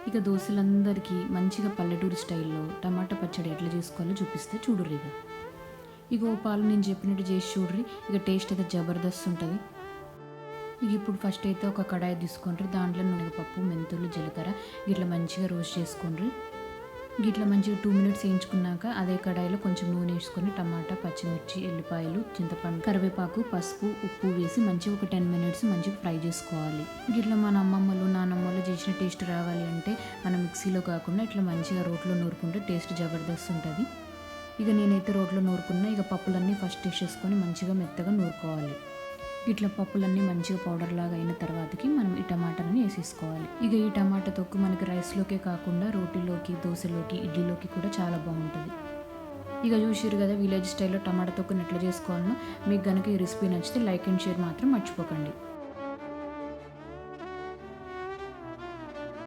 ఇక దోస్తులందరికీ మంచిగా పల్లెటూరు స్టైల్‌లో టమాటా పచ్చడి ఎట్లా చేసుకోవాలో చూపిస్తే చూడుర్రిగ. ఇగో పాలు నేను చెప్పినట్టు చేసి చూడుర్రి. ఇక టేస్ట్ అయితే జబర్దస్త్ ఉంటది. ఇక ఇప్పుడు ఫస్ట్ అయితే ఒక కడాయి తీసుకోండి. దాంట్లో శనగపప్పు, మెంతులు, జీలకర్ర గిట్ల మంచిగా రోస్ట్ చేసుకోండి. గిట్ల మంచిగా 2 మినిట్స్ వేయించుకున్నాక అదే కడాయిలో కొంచెం నూనె వేసుకొని టమాటా, పచ్చిమిర్చి, ఎల్లిపాయలు, చింతపండు, కరివేపాకు, పసుపు, ఉప్పు వేసి మంచిగా ఒక 10 మినిట్స్ మంచిగా ఫ్రై చేసుకోవాలి. గిట్ల మన అమ్మమ్మలు, నానమ్మలు చేసిన టేస్ట్ రావాలి అంటే మనం మిక్సీలో కాకుండా ఇట్లా మంచిగా రోట్లో నూరుకుంటే టేస్ట్ జబర్దస్త్ ఉంటుంది. ఇక నేనైతే రోట్లో నూరుకున్నా. ఇక పప్పులన్నీ ఫస్ట్ వేసేసుకొని మంచిగా మెత్తగా నూరుకోవాలి. ఇట్లా పప్పులన్నీ మంచిగా పౌడర్ లాగా అయిన తర్వాతకి మనం ఈ టమాటాలని వేసేసుకోవాలి. ఇక ఈ టమాటా తొక్కు మనకి రైస్లోకే కాకుండా రోటీలోకి, దోశలోకి, ఇడ్లీలోకి కూడా చాలా బాగుంటుంది. ఇక చూసిరు కదా విలేజ్ స్టైల్లో టమాటా తొక్కుని ఎట్లా చేసుకోవాలనో. మీకు కనుక ఈ రెసిపీ నచ్చితే లైక్ అండ్ షేర్ మాత్రం మర్చిపోకండి.